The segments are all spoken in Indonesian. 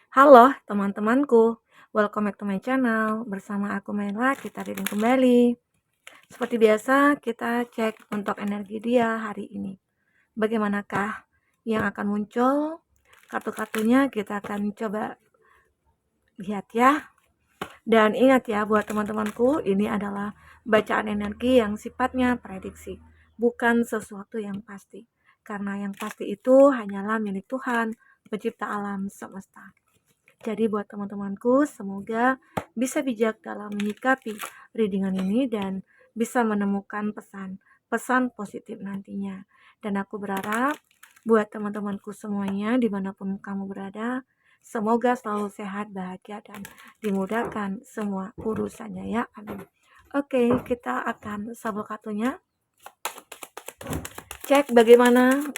Halo teman-temanku, welcome back to my channel. Bersama aku Mela, kita reading kembali. Seperti biasa, kita cek untuk energi dia hari ini. Bagaimanakah yang akan muncul? Kartu-kartunya kita akan coba lihat ya. Dan ingat ya buat teman-temanku, ini adalah bacaan energi yang sifatnya prediksi, bukan sesuatu yang pasti. Karena yang pasti itu hanyalah milik Tuhan, pencipta alam semesta. Jadi buat teman-temanku, semoga bisa bijak dalam menyikapi readingan ini dan bisa menemukan pesan positif nantinya. Dan aku berharap buat teman-temanku semuanya, dimanapun kamu berada, semoga selalu sehat, bahagia, dan dimudahkan semua urusannya ya. Amin. Oke, kita akan sabel kartunya. Cek bagaimana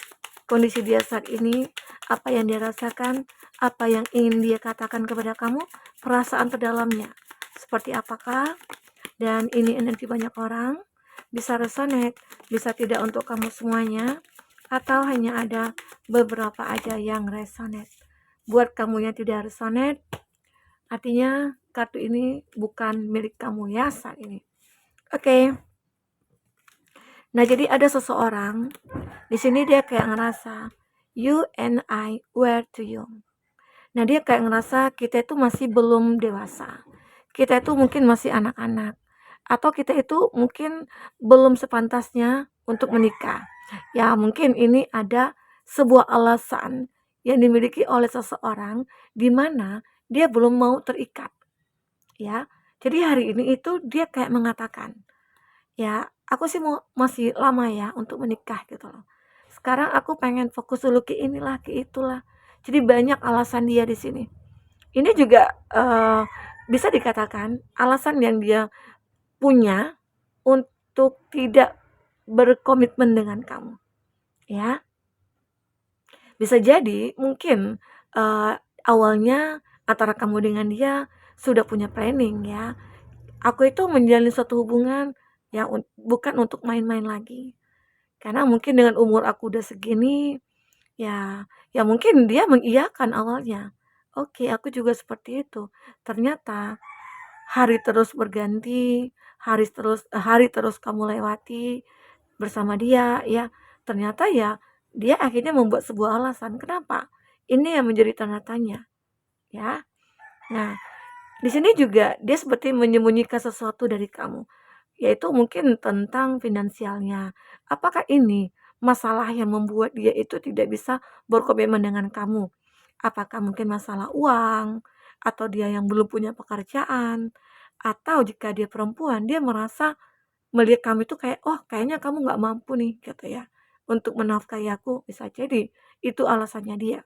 kondisi dia saat ini, apa yang dia rasakan, apa yang ingin dia katakan kepada kamu, perasaan terdalamnya seperti apakah. Dan ini energi banyak orang, bisa resonate, bisa tidak untuk kamu semuanya, atau hanya ada beberapa aja yang resonate. Buat kamu yang tidak resonate, artinya kartu ini bukan milik kamu ya saat ini. Oke. Nah, jadi ada seseorang di sini, dia kayak ngerasa you and I were too young. Nah, dia kayak ngerasa kita itu masih belum dewasa. Kita itu mungkin masih anak-anak. Atau kita itu mungkin belum sepantasnya untuk menikah. Ya, mungkin ini ada sebuah alasan yang dimiliki oleh seseorang di mana dia belum mau terikat. Ya. Jadi hari ini itu dia kayak mengatakan, ya, aku sih masih lama ya untuk menikah gitu loh. Sekarang aku pengen fokus dulu ke inilah, ke itulah. Jadi banyak alasan dia di sini. Ini juga bisa dikatakan alasan yang dia punya untuk tidak berkomitmen dengan kamu, ya. Bisa jadi mungkin awalnya antara kamu dengan dia sudah punya planning ya. Aku itu menjalin suatu hubungan ya bukan untuk main-main lagi. Karena mungkin dengan umur aku udah segini, ya mungkin dia mengiyakan awalnya. Oke, aku juga seperti itu. Ternyata hari terus berganti, hari terus kamu lewati bersama dia, ya. Ternyata ya dia akhirnya membuat sebuah alasan. Kenapa? Ini yang menjadi tanda tanya, ya. Nah, di sini juga dia seperti menyembunyikan sesuatu dari kamu, yaitu mungkin tentang finansialnya. Apakah ini masalah yang membuat dia itu tidak bisa berkomitmen dengan kamu? Apakah mungkin masalah uang, atau dia yang belum punya pekerjaan, atau jika dia perempuan, dia merasa melihat kamu itu kayak, oh kayaknya kamu nggak mampu nih, gitu ya, untuk menafkahi aku, bisa jadi itu alasannya dia.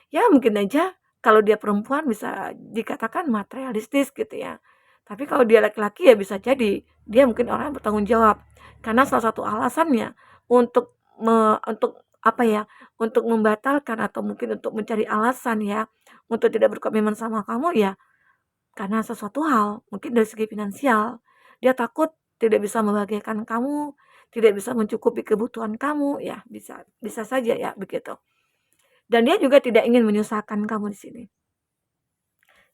Ya mungkin aja kalau dia perempuan bisa dikatakan materialistis gitu ya. Tapi kalau dia laki-laki ya bisa jadi dia mungkin orang yang bertanggung jawab. Karena salah satu alasannya untuk untuk apa ya, untuk membatalkan atau mungkin untuk mencari alasan ya, untuk tidak berkomitmen sama kamu ya, karena sesuatu hal, mungkin dari segi finansial. Dia takut tidak bisa membahagiakan kamu, tidak bisa mencukupi kebutuhan kamu, ya bisa bisa saja ya begitu. Dan dia juga tidak ingin menyusahkan kamu di sini.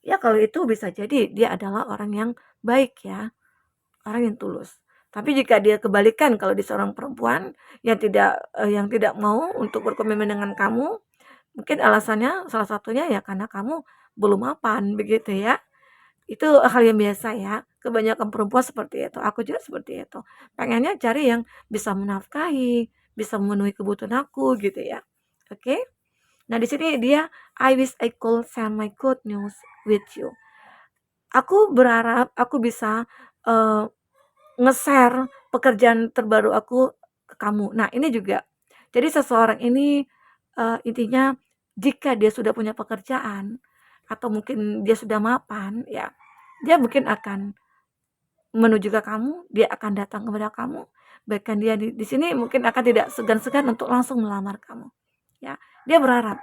Ya kalau itu bisa jadi dia adalah orang yang baik ya, orang yang tulus. Tapi jika dia kebalikan, kalau dia seorang perempuan yang tidak mau untuk berkomitmen dengan kamu, mungkin alasannya salah satunya ya karena kamu belum mapan begitu ya. Itu hal yang biasa ya, kebanyakan perempuan seperti itu, aku juga seperti itu. Pengennya cari yang bisa menafkahi, bisa memenuhi kebutuhan aku gitu ya. Oke? Nah, di sini dia, I wish I could share my good news with you. Aku berharap aku bisa uh, nge-share pekerjaan terbaru aku ke kamu. Nah, ini juga. Jadi seseorang ini intinya jika dia sudah punya pekerjaan atau mungkin dia sudah mapan, ya, dia mungkin akan menuju ke kamu, dia akan datang kepada kamu. Bahkan dia di sini mungkin akan tidak segan-segan untuk langsung melamar kamu. Ya, dia berharap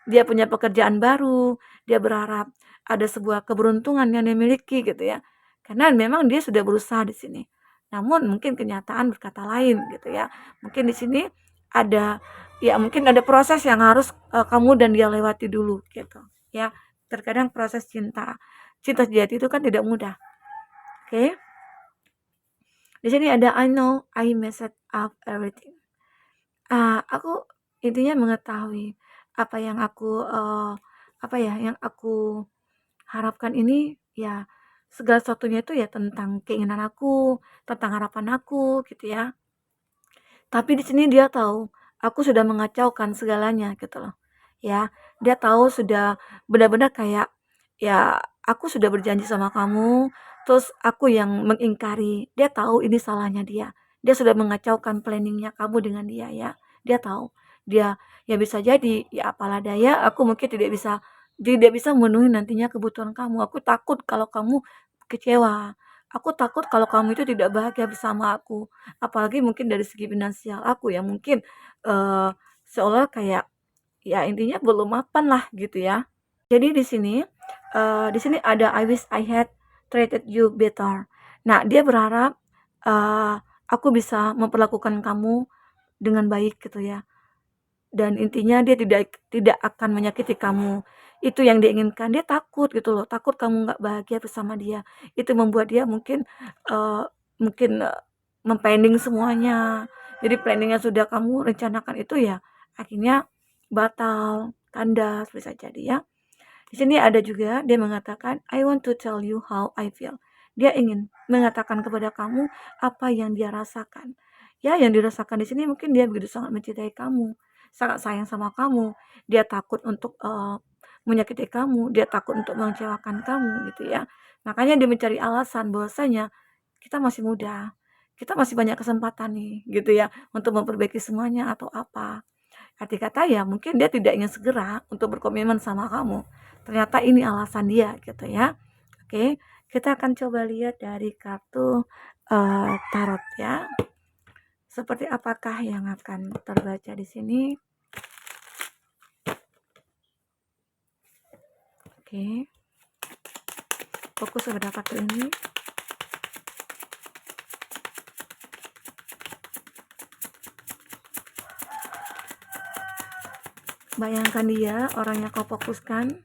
dia punya pekerjaan baru, dia berharap ada sebuah keberuntungan yang dia miliki gitu ya. Karena memang dia sudah berusaha di sini. Namun mungkin kenyataan berkata lain gitu ya. Mungkin di sini ada mungkin ada proses yang harus kamu dan dia lewati dulu gitu ya. Terkadang proses cinta sejati itu kan tidak mudah. Oke. Di sini ada I know I messed up everything. Aku intinya mengetahui apa yang aku harapkan ini ya, segala sesuatunya itu ya tentang keinginan aku, tentang harapan aku gitu ya. Tapi di sini dia tahu aku sudah mengacaukan segalanya gitu loh. Ya, dia tahu sudah benar-benar kayak ya aku sudah berjanji sama kamu, terus aku yang mengingkari. Dia tahu ini salahnya dia. Dia sudah mengacaukan planningnya kamu dengan dia ya. Dia tahu. Dia ya bisa jadi ya apalah daya aku mungkin tidak bisa memenuhi nantinya kebutuhan kamu. Aku takut kalau kamu kecewa. Aku takut kalau kamu itu tidak bahagia bersama aku. Apalagi mungkin dari segi finansial aku yang mungkin eh seolah kayak ya intinya belum mapan lah gitu ya. Jadi di sini ada I wish I had treated you better. Nah, dia berharap eh aku bisa memperlakukan kamu dengan baik gitu ya. Dan intinya dia tidak tidak akan menyakiti kamu. Itu yang dia inginkan. Dia takut gitu loh, takut kamu nggak bahagia bersama dia. Itu membuat dia eh, mungkin memplanning semuanya. Jadi planning yang sudah kamu rencanakan itu ya akhirnya batal, kandas bisa jadi ya. Di sini ada juga dia mengatakan, I want to tell you how I feel. Dia ingin mengatakan kepada kamu apa yang dia rasakan. Ya, yang dirasakan di sini mungkin dia begitu sangat mencintai kamu, sangat sayang sama kamu. Dia takut untuk menyakiti kamu, dia takut untuk mengecewakan kamu gitu ya. Makanya dia mencari alasan bahwasanya kita masih muda, kita masih banyak kesempatan nih gitu ya untuk memperbaiki semuanya atau apa. Arti kata ya mungkin dia tidak ingin segera untuk berkomitmen sama kamu. Ternyata ini alasan dia gitu ya. Oke, kita akan coba lihat dari kartu tarot ya. Seperti apakah yang akan terbaca di sini? Oke. Fokus kepada kartu ini. Bayangkan dia orang yang kau fokuskan.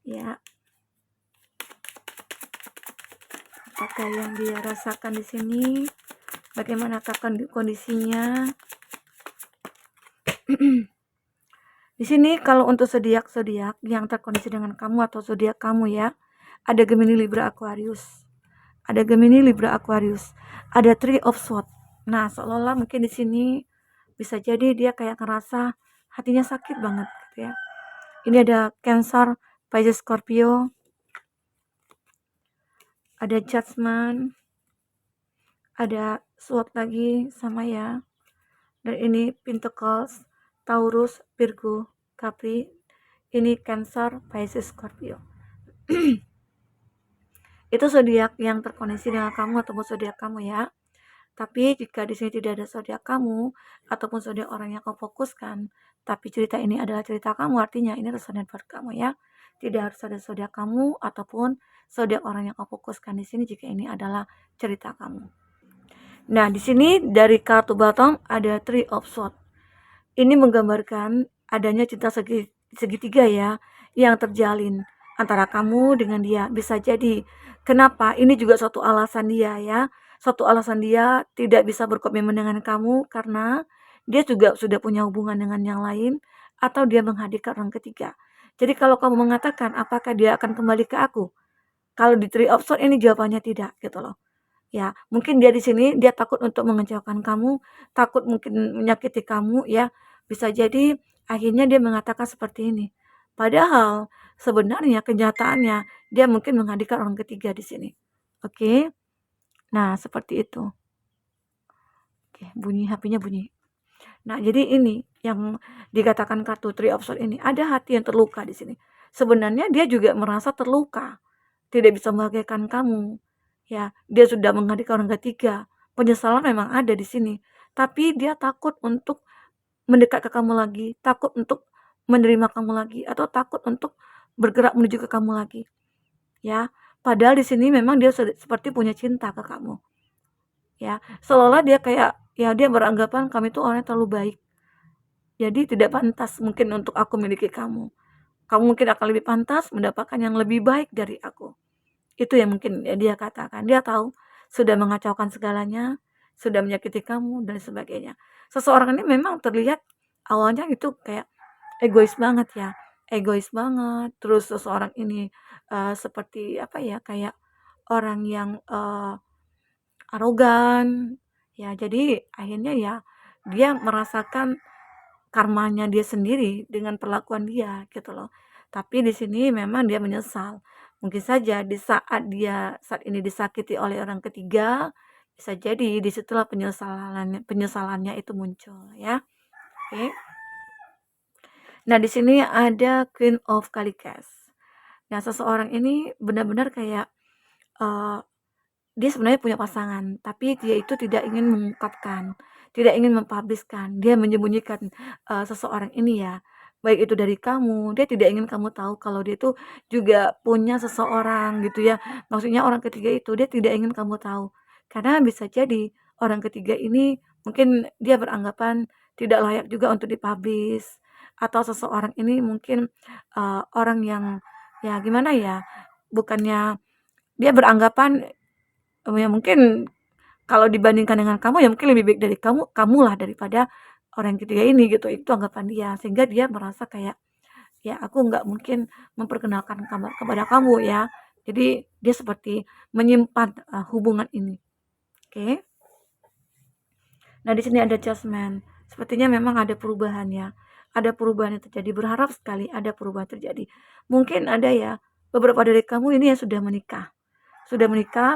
Ya. Apakah yang dia rasakan di sini? Bagaimanakah kondisinya? Di sini kalau untuk zodiak-zodiak yang terkondisi dengan kamu atau zodiak kamu ya, ada Gemini, Libra, Aquarius. Ada Gemini, Libra, Aquarius. Ada Three of Swords. Nah, seolah-olah mungkin di sini bisa jadi dia kayak ngerasa hatinya sakit banget gitu ya. Ini ada Cancer, Pisces, Scorpio. Ada Judgment. Ada Sword lagi sama ya. Dan ini Pentacles, Taurus, Virgo, Capri. Ini Cancer, Pisces, Scorpio. Itu zodiak yang terkoneksi dengan kamu ataupun zodiak kamu ya. Tapi jika di sini tidak ada zodiak kamu ataupun zodiak orang yang kamu fokuskan, tapi cerita ini adalah cerita kamu, artinya ini resonate buat kamu ya. Tidak harus ada zodiak kamu ataupun zodiak orang yang kamu fokuskan di sini jika ini adalah cerita kamu. Nah, di sini dari kartu bottom ada Three of Swords. Ini menggambarkan adanya cinta segitiga ya yang terjalin antara kamu dengan dia. Bisa jadi kenapa ini juga suatu alasan dia ya. Suatu alasan dia tidak bisa berkomitmen dengan kamu karena dia juga sudah punya hubungan dengan yang lain atau dia menghadirkan orang ketiga. Jadi kalau kamu mengatakan apakah dia akan kembali ke aku? Kalau di Three of Swords ini jawabannya tidak gitu loh. Ya, mungkin dia di sini dia takut untuk mengecewakan kamu, takut mungkin menyakiti kamu ya. Bisa jadi akhirnya dia mengatakan seperti ini. Padahal sebenarnya kenyataannya dia mungkin menghadirkan orang ketiga di sini. Oke. Nah, seperti itu. Oke, bunyi HP-nya bunyi. Nah, jadi ini yang dikatakan kartu Three of Swords ini, ada hati yang terluka di sini. Sebenarnya dia juga merasa terluka, tidak bisa membahagiakan kamu. Ya, dia sudah menghadirkan orang ketiga. Penyesalan memang ada di sini, tapi dia takut untuk mendekat ke kamu lagi, takut untuk menerima kamu lagi, atau takut untuk bergerak menuju ke kamu lagi. Ya, padahal di sini memang dia seperti punya cinta ke kamu. Ya, seolah dia kayak ya dia beranggapan kamu itu orang yang terlalu baik. Jadi tidak pantas mungkin untuk aku miliki kamu. kamu mungkin akan lebih pantas mendapatkan yang lebih baik dari aku. Itu yang mungkin dia katakan. Dia tahu sudah mengacaukan segalanya, sudah menyakiti kamu dan sebagainya. Seseorang ini memang terlihat awalnya itu kayak egois banget ya, egois banget. Terus seseorang ini seperti apa ya, kayak orang yang arogan. Ya, jadi akhirnya ya dia merasakan karmanya dia sendiri dengan perlakuan dia gitu loh. Tapi di sini memang dia menyesal. Mungkin saja di saat dia saat ini disakiti oleh orang ketiga, bisa jadi disitulah penyesalannya itu muncul ya. Oke. Nah, di sini ada Queen of Kalikas. Nah, seseorang ini benar-benar kayak uh, dia sebenarnya punya pasangan, tapi dia itu tidak ingin mengungkapkan, tidak ingin mempubliskan. Dia menyembunyikan seseorang ini ya, baik itu dari kamu. Dia tidak ingin kamu tahu kalau dia itu juga punya seseorang gitu ya. Maksudnya orang ketiga itu dia tidak ingin kamu tahu. Karena bisa jadi orang ketiga ini mungkin dia beranggapan tidak layak juga untuk dipublish, atau seseorang ini mungkin orang yang ya gimana ya, bukannya dia beranggapan ya mungkin kalau dibandingkan dengan kamu, ya mungkin lebih baik dari kamulah daripada orang ketiga ini gitu, itu anggapan dia. Sehingga dia merasa kayak, ya aku nggak mungkin memperkenalkan kepada kamu ya. Jadi dia seperti menyimpan hubungan ini. Oke. Nah, di sini ada Judgment. Sepertinya memang ada perubahan ya. Ada perubahan yang terjadi. Berharap sekali ada perubahan terjadi. Mungkin ada ya beberapa dari kamu ini yang sudah menikah,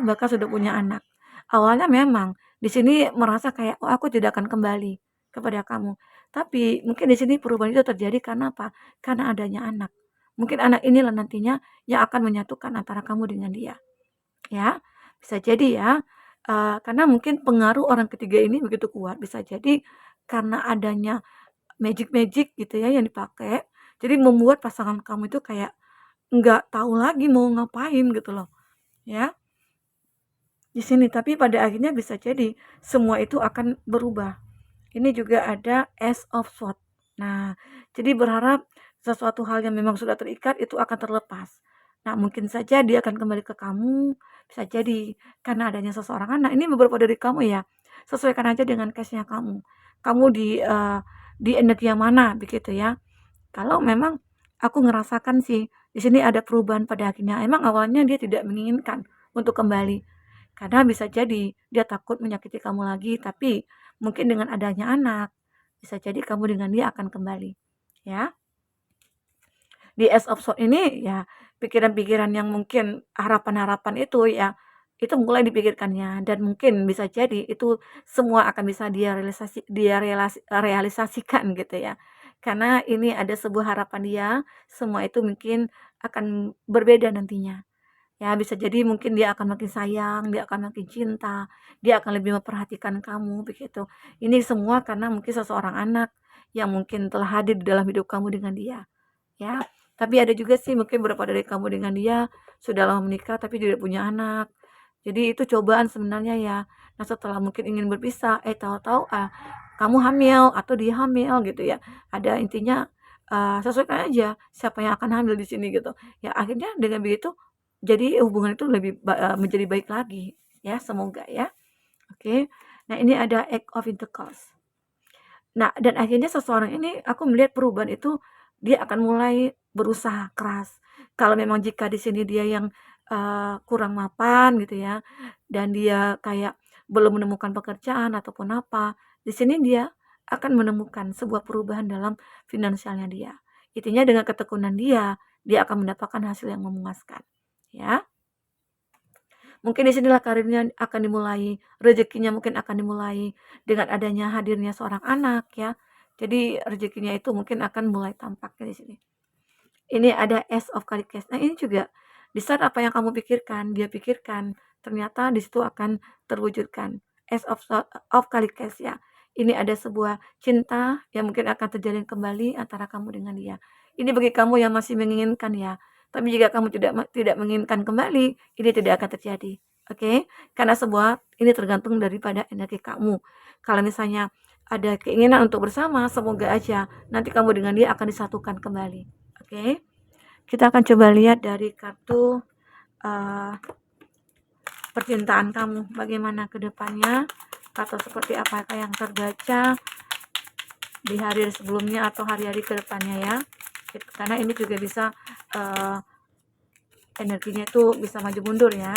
bahkan sudah punya anak. Awalnya memang di sini merasa kayak, oh aku tidak akan kembali kepada kamu. Tapi mungkin di sini perubahan itu terjadi karena apa? Karena adanya anak. Mungkin anak inilah nantinya yang akan menyatukan antara kamu dengan dia. Ya, bisa jadi ya. Karena mungkin pengaruh orang ketiga ini begitu kuat. Bisa jadi karena adanya magic-magic gitu ya yang dipakai. Jadi membuat pasangan kamu itu kayak nggak tahu lagi mau ngapain gitu loh. Ya, di sini, tapi pada akhirnya bisa jadi semua itu akan berubah. Ini juga ada Ace of Swords. Nah, jadi berharap sesuatu hal yang memang sudah terikat itu akan terlepas. Nah, mungkin saja dia akan kembali ke kamu, bisa jadi karena adanya seseorang anak. Ini beberapa dari kamu ya. Sesuaikan aja dengan case-nya kamu. Kamu di energi yang mana begitu ya. Kalau memang aku ngerasakan sih di sini ada perubahan pada akhirnya. Emang awalnya dia tidak menginginkan untuk kembali. Karena bisa jadi dia takut menyakiti kamu lagi, tapi mungkin dengan adanya anak, bisa jadi kamu dengan dia akan kembali. Ya. Di Ace of Swords ini ya pikiran-pikiran yang mungkin harapan-harapan itu ya itu mulai dipikirkannya dan mungkin bisa jadi itu semua akan bisa realisasikan gitu ya. Karena ini ada sebuah harapan dia, semua itu mungkin akan berbeda nantinya. Ya, bisa jadi mungkin dia akan makin sayang, dia akan makin cinta, dia akan lebih memperhatikan kamu, begitu. Ini semua karena mungkin seseorang anak yang mungkin telah hadir di dalam hidup kamu dengan dia, ya. Tapi ada juga sih mungkin beberapa dari kamu dengan dia sudah lama menikah tapi tidak punya anak. Jadi itu cobaan sebenarnya ya. Nah, setelah mungkin ingin berpisah, tahu-tahu kamu hamil atau dia hamil gitu ya. Ada intinya sesuaikan aja siapa yang akan hamil di sini gitu. Ya akhirnya dengan begitu jadi hubungan itu menjadi baik lagi ya, semoga ya. Oke. Nah, ini ada Act of Intercourse. Nah, dan akhirnya seseorang ini aku melihat perubahan itu dia akan mulai berusaha keras. Kalau memang jika di sini dia yang kurang mapan gitu ya, dan dia kayak belum menemukan pekerjaan ataupun apa, di sini dia akan menemukan sebuah perubahan dalam finansialnya dia. Intinya dengan ketekunan dia akan mendapatkan hasil yang memuaskan. Ya. Mungkin di sinilah karirnya akan dimulai, rezekinya mungkin akan dimulai dengan adanya hadirnya seorang anak ya. Jadi rezekinya itu mungkin akan mulai tampak di sini. Ini ada Ace of Cups. Nah, ini juga di saat apa yang kamu pikirkan, dia pikirkan, ternyata di situ akan terwujudkan. Ace of Cups ya. Ini ada sebuah cinta yang mungkin akan terjalin kembali antara kamu dengan dia. Ini bagi kamu yang masih menginginkan ya. Tapi jika kamu tidak menginginkan kembali, ini tidak akan terjadi. Oke? Karena semua ini tergantung daripada energi kamu. Kalau misalnya ada keinginan untuk bersama, semoga aja nanti kamu dengan dia akan disatukan kembali. Oke? Kita akan coba lihat dari kartu percintaan kamu, bagaimana ke depannya, atau seperti apakah yang terbaca di hari sebelumnya atau hari-hari ke depannya ya. Karena ini juga bisa energinya itu bisa maju mundur ya.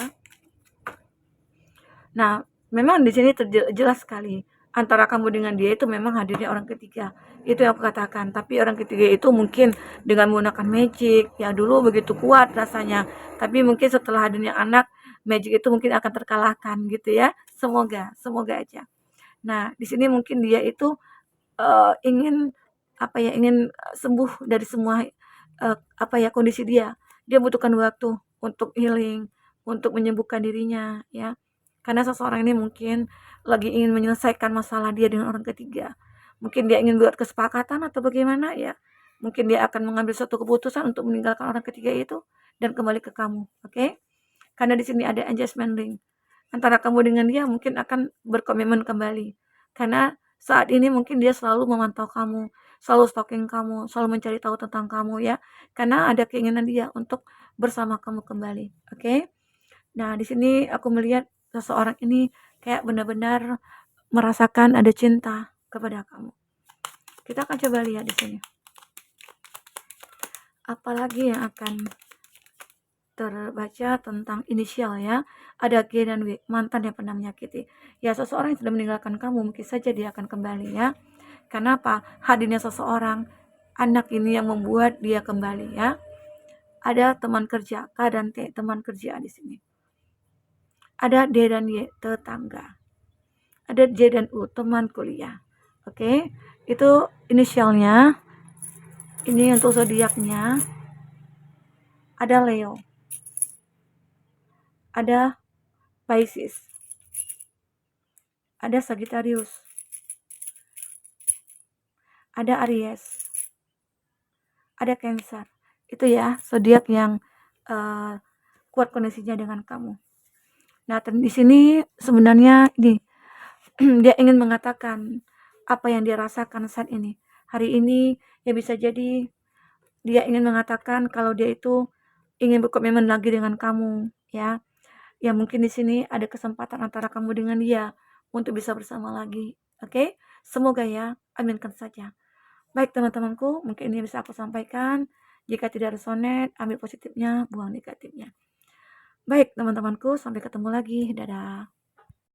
Nah, memang di sini jelas sekali antara kamu dengan dia itu memang hadirnya orang ketiga. Itu yang aku katakan. Tapi orang ketiga itu mungkin dengan menggunakan magic, ya dulu begitu kuat rasanya. Tapi mungkin setelah hadirnya anak, magic itu mungkin akan terkalahkan gitu ya. Semoga aja. Nah, di sini mungkin dia itu ingin ingin sembuh dari semua kondisi dia. Dia butuhkan waktu untuk healing, untuk menyembuhkan dirinya ya. Karena seseorang ini mungkin lagi ingin menyelesaikan masalah dia dengan orang ketiga. Mungkin dia ingin buat kesepakatan atau bagaimana ya. Mungkin dia akan mengambil suatu keputusan untuk meninggalkan orang ketiga itu dan kembali ke kamu, oke? Karena di sini ada adjustment ring. Antara kamu dengan dia mungkin akan berkomitmen kembali. Karena saat ini mungkin dia selalu memantau kamu, selalu stalking kamu, selalu mencari tahu tentang kamu ya. Karena ada keinginan dia untuk bersama kamu kembali, oke? Nah, di sini aku melihat seseorang ini kayak benar-benar merasakan ada cinta kepada kamu. Kita akan coba lihat di sini. Apalagi yang akan terbaca tentang inisial ya. Ada G dan W, mantan yang pernah menyakiti. Ya, seseorang yang sudah meninggalkan kamu, mungkin saja dia akan kembali ya. Kenapa? Hadirnya seseorang, anak ini yang membuat dia kembali ya. Ada teman kerja, K dan T, teman kerja di sini. Ada D dan Y, tetangga. Ada J dan U, teman kuliah. Oke, itu inisialnya. Ini untuk zodiaknya. Ada Leo. Ada Pisces. Ada Sagittarius. Ada Aries. Ada Cancer. Itu ya, zodiak yang kuat kondisinya dengan kamu. Nah, di sini sebenarnya ini dia ingin mengatakan apa yang dia rasakan saat ini. Hari ini ya bisa jadi dia ingin mengatakan kalau dia itu ingin berkomitmen lagi dengan kamu ya. Ya mungkin di sini ada kesempatan antara kamu dengan dia untuk bisa bersama lagi. Oke? Semoga ya, aminkan saja. Baik teman-temanku, mungkin ini bisa aku sampaikan. Jika tidak resonate, ambil positifnya, buang negatifnya. Baik teman-temanku, sampai ketemu lagi. Dadah.